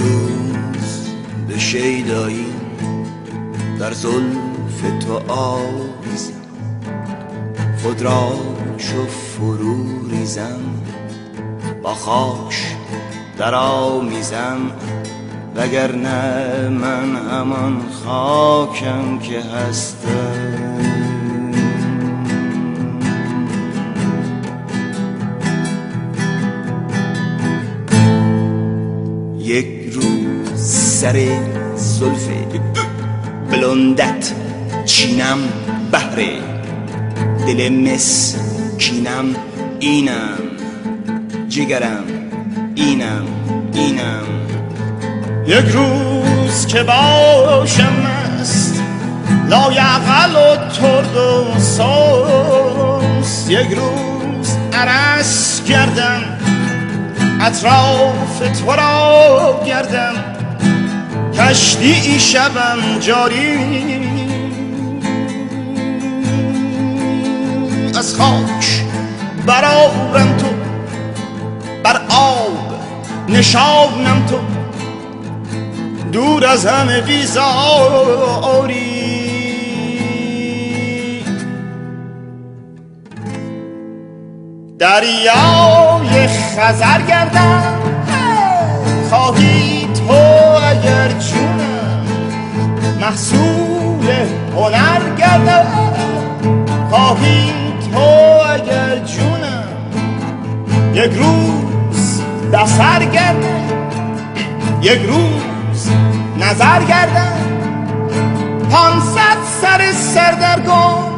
روز به شیدایی در زلف تو آویزم، خود را چو فرو ریزم، با خاک در آمیزم، وگرنه من همان خاکم که هستم. یک روز سر زلف بلندت چینم، بهر دل مسکینم اینم، جگرم اینم. یک روز که باشم مست، لایعقل و ترد و سست، یک روز عرس گردم، اطراف تو را گردم، کشتی شبم جاری، از خاک برآورم تو، بر آب نشانم تو، دور از همه بیزاری. دریای خزر گردم، خواهی تو اگر جونم، محصول هنر گردم، خواهی تو اگر جونم، یک روز بسر گردم، یک روز نظر گردم، 500 سر سردرگم.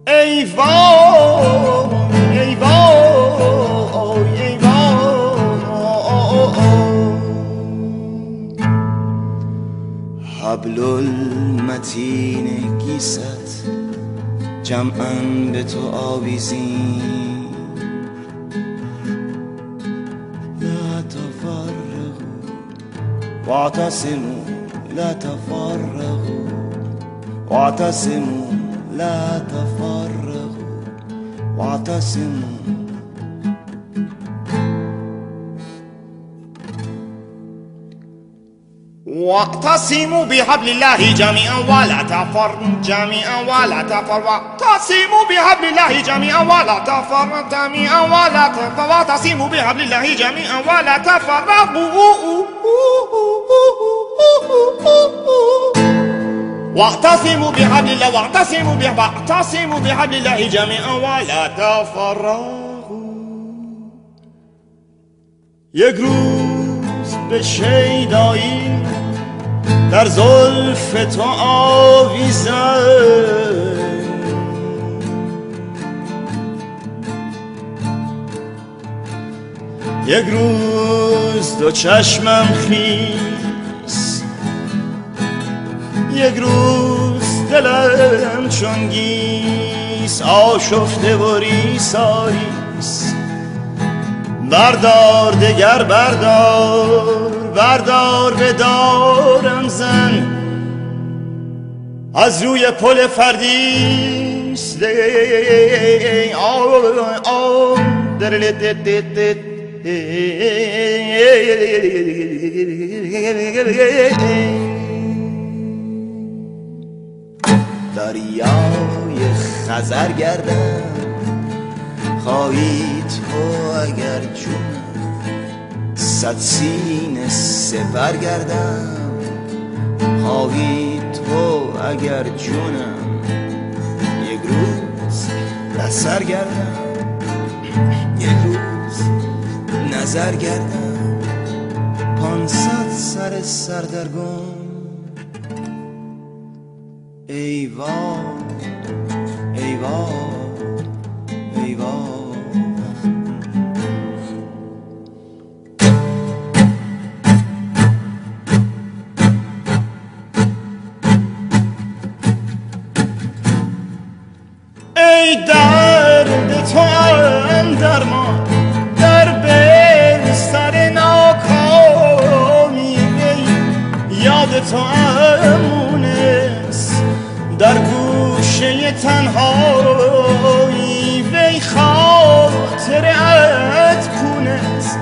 ای وای ای وای ای وای، حبل المتین گیست جمعاً به تو آویزیم، لا تفرقوا واعتصموا، لا تفرقوا واعتصموا، لا تفرقوا واعتصموا. واعتصموا بحبل الله جميعا ولا تفرقوا، جميعا ولا تفرقوا، واعتصموا بحبل الله جميعا ولا تفرقوا، جميعا ولا تفرقوا، واعتصموا بحبل الله جميعا ولا تفرقوا، واعتصموا بحبل الله، واعتصموا بحبل الله جميعا ولا تفرقوا. یک روز به شیدایی در زلف تو آویزم، یک روز دو چشمم خیس، یک روز دلم چون گیس، آشفته و ریساریس. بردار دگر بردار، بردار به دارم زن، از روی پل فردیس. دریای خزر گردم، خواهی تو اگر جونم، 100 سینه سپر گردم، خواهی تو اگر جونم، یک روز بسر گردم، یک روز نظر گردم، 500 سر سردرگم. ای وای ای وای ای وای. ای درد تو درمان، در بستر ناکامی، یاد تو امونست در گوشه تنهایی، وی خاطرت کونست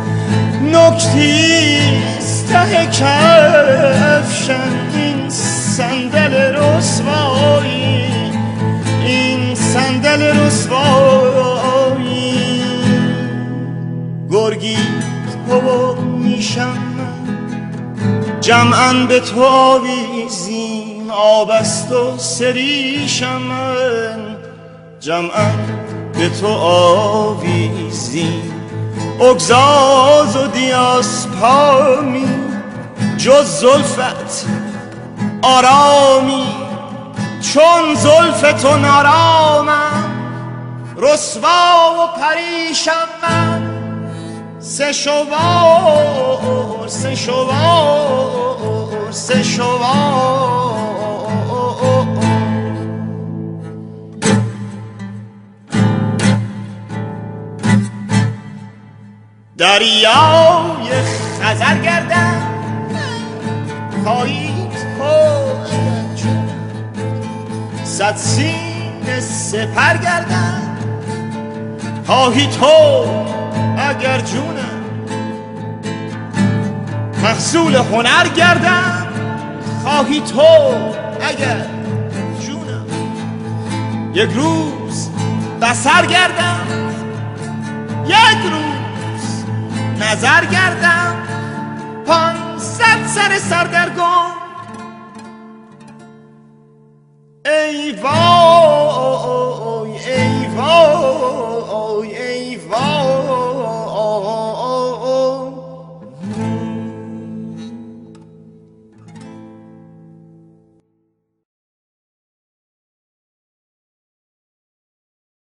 نکتیست ته کفشم این صندل رسوایی، این صندل رسوایی. گرگی بابا میشم جمعاً به تو آویزیم، آب است و سریشم من جمعاً به تو آویزیم. اگزاز و دیاسپامی جز زلفت آرامی، چون زلف تو نارامم رسوا و پریشم من. سه شوار سه شوار سه شوار. دریای خزر گردم خواهی تو صد سینه سپر گردم، خواهی تو اگر جونم محصول هنر گردم، خواهی تو اگر جونم یک روز بصر گردم، یک روز نظر گردم، 500 سر سردرگم. ای وای